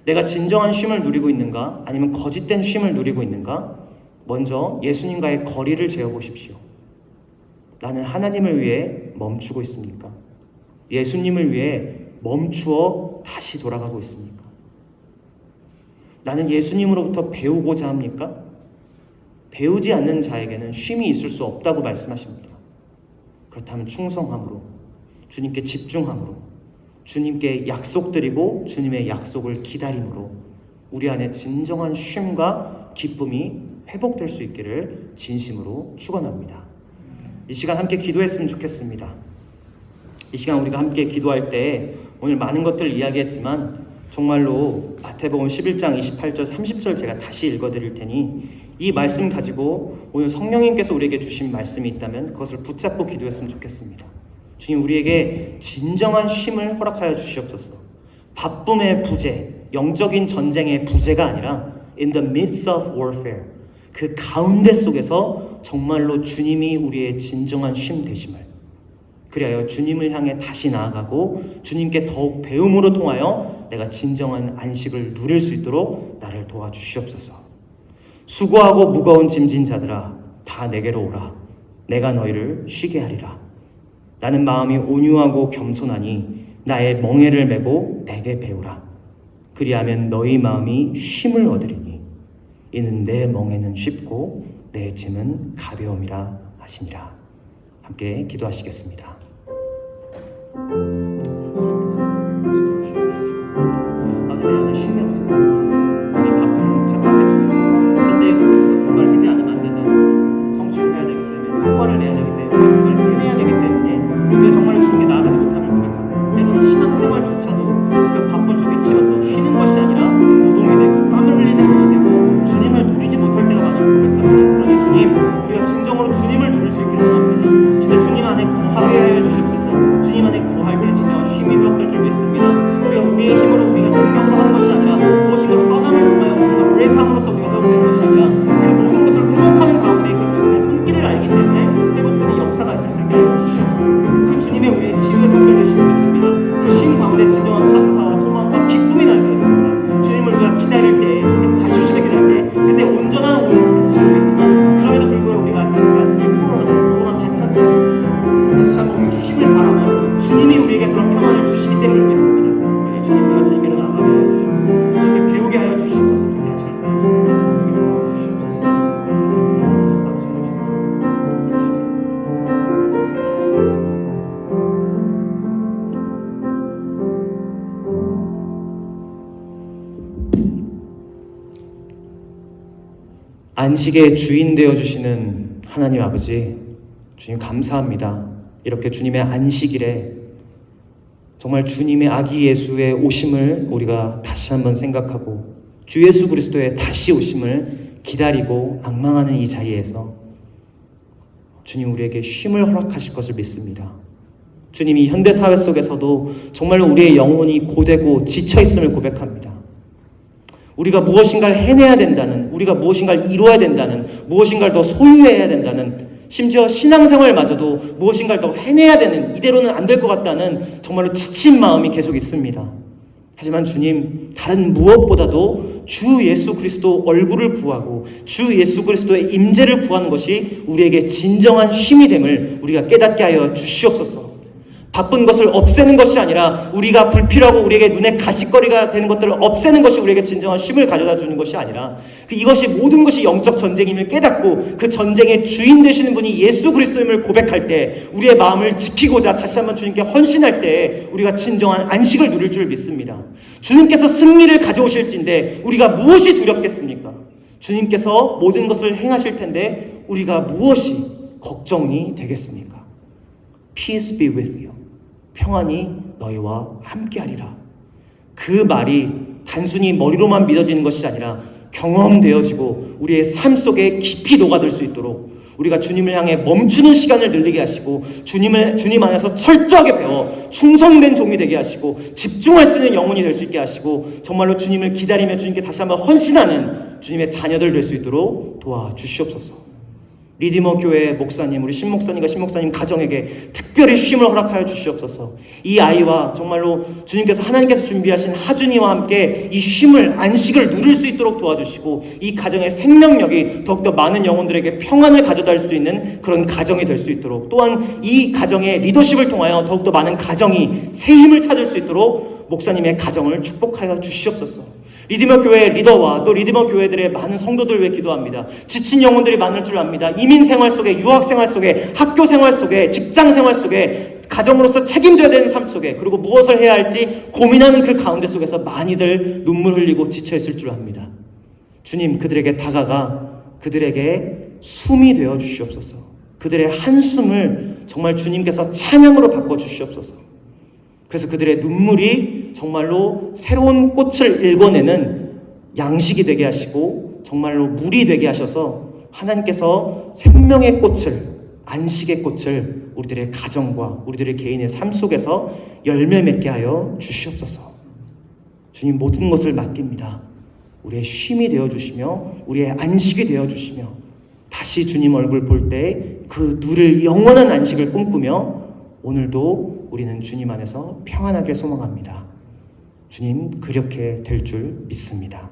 내가 진정한 쉼을 누리고 있는가? 아니면 거짓된 쉼을 누리고 있는가? 먼저 예수님과의 거리를 재어보십시오. 나는 하나님을 위해 멈추고 있습니까? 예수님을 위해 멈추어 다시 돌아가고 있습니까? 나는 예수님으로부터 배우고자 합니까? 배우지 않는 자에게는 쉼이 있을 수 없다고 말씀하십니다. 그렇다면 충성함으로, 주님께 집중함으로, 주님께 약속드리고 주님의 약속을 기다림으로 우리 안에 진정한 쉼과 기쁨이 회복될 수 있기를 진심으로 축원합니다. 이 시간 함께 기도했으면 좋겠습니다. 이 시간 우리가 함께 기도할 때 오늘 많은 것들을 이야기했지만 정말로 마태복음 11장 28절 30절 제가 다시 읽어드릴 테니 이 말씀 가지고 오늘 성령님께서 우리에게 주신 말씀이 있다면 그것을 붙잡고 기도했으면 좋겠습니다. 주님, 우리에게 진정한 쉼을 허락하여 주시옵소서. 바쁨의 부재, 영적인 전쟁의 부재가 아니라 in the midst of warfare, 그 가운데 속에서 정말로 주님이 우리의 진정한 쉼 되심을, 그리하여 주님을 향해 다시 나아가고 주님께 더욱 배움으로 통하여 내가 진정한 안식을 누릴 수 있도록 나를 도와주시옵소서. 수고하고 무거운 짐진 자들아 다 내게로 오라. 내가 너희를 쉬게 하리라. 나는 마음이 온유하고 겸손하니 나의 멍에를 메고 내게 배우라. 그리하면 너희 마음이 쉼을 얻으리니 이는 내 멍에는 쉽고 내 짐은 가벼움이라 하시니라. 함께 기도하시겠습니다. 아주 내 안에 쉼이 없습니다. 이 바쁜 작업의 속에서 현대의 공에서 뭔가를 하지 않으면 안 되는 성취를 해야 되기 때문에, 성과를 내야 되기 때문에, 모습을 해내야 되기 때문에 우리가 정말로 주님께 나아가지 못함을 고백합니다. 때로는 신앙생활조차도 그 바쁜 속에 치여서 쉬는 것이 아니라 노동이 되고 땀을 흘리는 것이 되고 주님을 누리지 못할 때가 많음을 고백합니다. 그러니 주님, 우리가 진정으로 주님을 누릴 수 있기를 원합니다. 진짜 주님 안에 구하게 하여 주시옵소서. 주님 안에 구할 때 진짜 쉼이 회복될 줄 믿습니다. 우리가 우리의 힘으로, 우리가 능력으로 하는 것이 아니라 무엇인가로 떠남을 통하여 뭔가 브레이크함으로써 우리가 회복되는 것이 아니라 그 모든 것을 회복하는 가운데 그 주님의 손길을 알기 때문에 회복되는 역사가 있을 수 있게 하여 주시옵소서. 그 주님의 우리의 치유의 손길 되심을 믿습니다. 그 쉼 가운데 진정한 감사와 소망과 기쁨이 날고 있습니다. 주님을 우리가 기다릴 때, 주님께서 다시 오시면 기다릴 때 그때 온전한 오늘 지키겠지만 그럼에도 불구하고 우리가 잠깐 조그만 반찬을 다시 한번 우리가 쉼을 바라면 주님이 우리에게 그런 평안을 주시기 때문에 믿습니다. 그러니 주님, 우리가 주님께로 나아가게 하여 주시옵소서. 주님께 배우게 하여 주시옵소서. 주님께 잘 배우시옵소서. 주님께 도와주시옵소서. 감사합니다. 아버지, 주님께서 도와주시옵소서. 안식의 주인 되어 주시는 하나님 아버지, 주님 감사합니다. 이렇게 주님의 안식일에 정말 주님의 아기 예수의 오심을 우리가 다시 한번 생각하고 주 예수 그리스도의 다시 오심을 기다리고 앙망하는 이 자리에서 주님, 우리에게 쉼을 허락하실 것을 믿습니다. 주님이 현대사회 속에서도 정말로 우리의 영혼이 고되고 지쳐있음을 고백합니다. 우리가 무엇인가를 해내야 된다는, 우리가 무엇인가를 이루어야 된다는, 무엇인가를 더 소유해야 된다는, 심지어 신앙생활마저도 무엇인가를 더 해내야 되는, 이대로는 안 될 것 같다는 정말로 지친 마음이 계속 있습니다. 하지만 주님, 다른 무엇보다도 주 예수 그리스도 얼굴을 구하고 주 예수 그리스도의 임재를 구하는 것이 우리에게 진정한 쉼이 됨을 우리가 깨닫게 하여 주시옵소서. 바쁜 것을 없애는 것이 아니라 우리가 불필요하고 우리에게 눈에 가시거리가 되는 것들을 없애는 것이 우리에게 진정한 쉼을 가져다 주는 것이 아니라 이것이 모든 것이 영적 전쟁임을 깨닫고 그 전쟁의 주인 되시는 분이 예수 그리스도임을 고백할 때, 우리의 마음을 지키고자 다시 한번 주님께 헌신할 때 우리가 진정한 안식을 누릴 줄 믿습니다. 주님께서 승리를 가져오실진데 우리가 무엇이 두렵겠습니까? 주님께서 모든 것을 행하실 텐데 우리가 무엇이 걱정이 되겠습니까? Peace be with you. 평안이 너희와 함께하리라. 그 말이 단순히 머리로만 믿어지는 것이 아니라 경험되어지고 우리의 삶 속에 깊이 녹아들 수 있도록 우리가 주님을 향해 멈추는 시간을 늘리게 하시고 주님 안에서 철저하게 배워 충성된 종이 되게 하시고 집중할 수 있는 영혼이 될 수 있게 하시고 정말로 주님을 기다리며 주님께 다시 한번 헌신하는 주님의 자녀들 될 수 있도록 도와주시옵소서. 리디머 교회 목사님, 우리 신목사님과 신목사님 가정에게 특별히 쉼을 허락하여 주시옵소서. 이 아이와 정말로 주님께서 하나님께서 준비하신 하준이와 함께 이 쉼을, 안식을 누릴 수 있도록 도와주시고 이 가정의 생명력이 더욱더 많은 영혼들에게 평안을 가져다 줄 수 있는 그런 가정이 될 수 있도록, 또한 이 가정의 리더십을 통하여 더욱더 많은 가정이 새 힘을 찾을 수 있도록 목사님의 가정을 축복하여 주시옵소서. 리디머 교회 리더와 또 리디머 교회들의 많은 성도들 위해 기도합니다. 지친 영혼들이 많을 줄 압니다. 이민 생활 속에, 유학 생활 속에, 학교 생활 속에, 직장 생활 속에, 가정으로서 책임져야 되는 삶 속에, 그리고 무엇을 해야 할지 고민하는 그 가운데 속에서 많이들 눈물 흘리고 지쳐있을 줄 압니다. 주님, 그들에게 다가가 그들에게 숨이 되어 주시옵소서. 그들의 한숨을 정말 주님께서 찬양으로 바꿔 주시옵소서. 그래서 그들의 눈물이 정말로 새로운 꽃을 일궈내는 양식이 되게 하시고 정말로 물이 되게 하셔서 하나님께서 생명의 꽃을, 안식의 꽃을 우리들의 가정과 우리들의 개인의 삶 속에서 열매 맺게 하여 주시옵소서. 주님, 모든 것을 맡깁니다. 우리의 쉼이 되어주시며 우리의 안식이 되어주시며 다시 주님 얼굴 볼 때 그 누릴 영원한 안식을 꿈꾸며 오늘도 우리는 주님 안에서 평안하길 소망합니다. 주님, 그렇게 될 줄 믿습니다.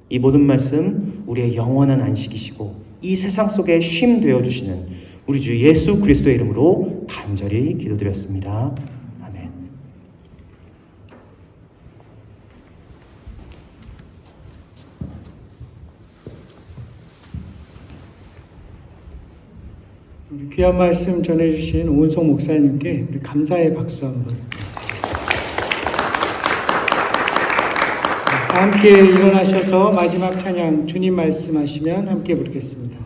이 모든 말씀 우리의 영원한 안식이시고 이 세상 속에 쉼 되어주시는 우리 주 예수 그리스도의 이름으로 간절히 기도드렸습니다. 아멘. 우리 귀한 말씀 전해주신 오은성 목사님께 우리 감사의 박수 한번. 함께 일어나셔서 마지막 찬양 주님 말씀하시면 함께 부르겠습니다.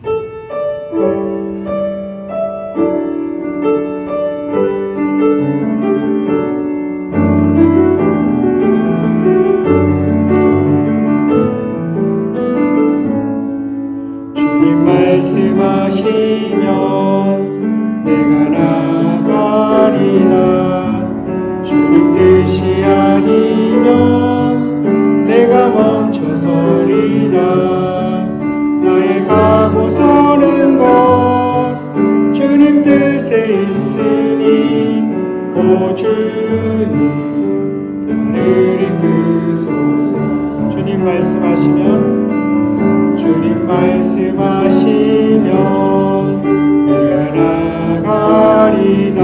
주님 말씀하시면 내가 나가리라. 주님 뜻이 아니면 내가 멈춰서리다. 나의 가고 서는 것 주님 뜻에 있으니 오 주님 나를 이끄소서. 주님 말씀하시면 내가 나가리다.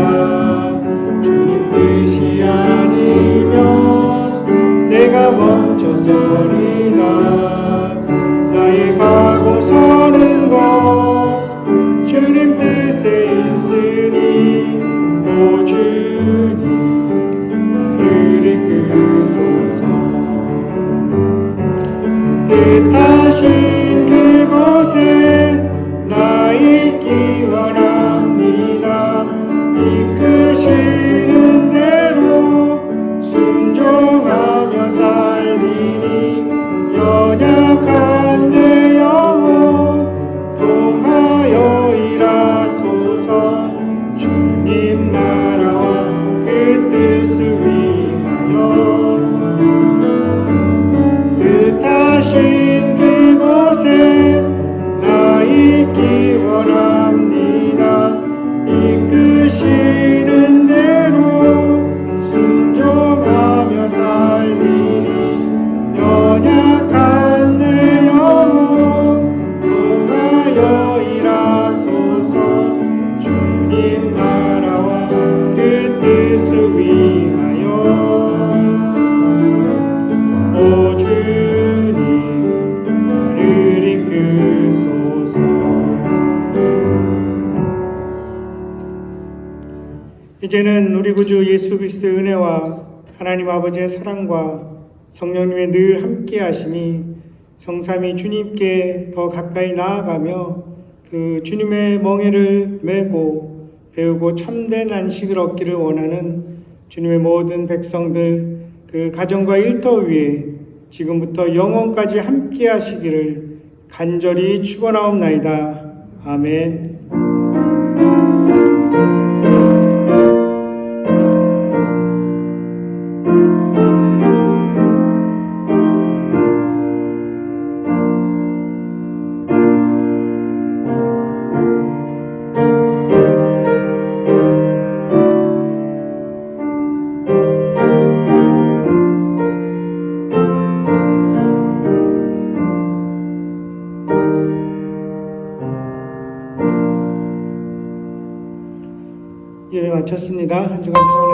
주님 뜻이 아니면 내가 멈춰서리다. 나의 가고 서는 것 주님 뜻에 있으니 오 주님 나를 이끄소서. 뜻하신 그곳에 나 있기 원합니다. 이끄시는 대로 순종하며 살리니 연약한 내 영혼 통하여 일하소서. 주님 나라와 그 뜻을 위하여 뜻하신 그곳에 나 있기 원합니다. 이끄시는 대로 순종하며 살리니 연약한 내 영혼 통하여 일하소서. 주님 나라와 그 뜻을 위하여 오 주님 나를 이끄소서. 이제는 우리 구주 예수 그리스도의 은혜와 하나님 아버지의 사랑과 성령님의 늘 함께 하심이 성삼위 주님께 더 가까이 나아가며 그 주님의 멍에를 메고 배우고 참된 안식을 얻기를 원하는 주님의 모든 백성들 그 가정과 일터 위에 지금부터 영원까지 함께 하시기를 간절히 축원하옵나이다. 아멘. 마쳤습니다. 한 주간 평안하세요.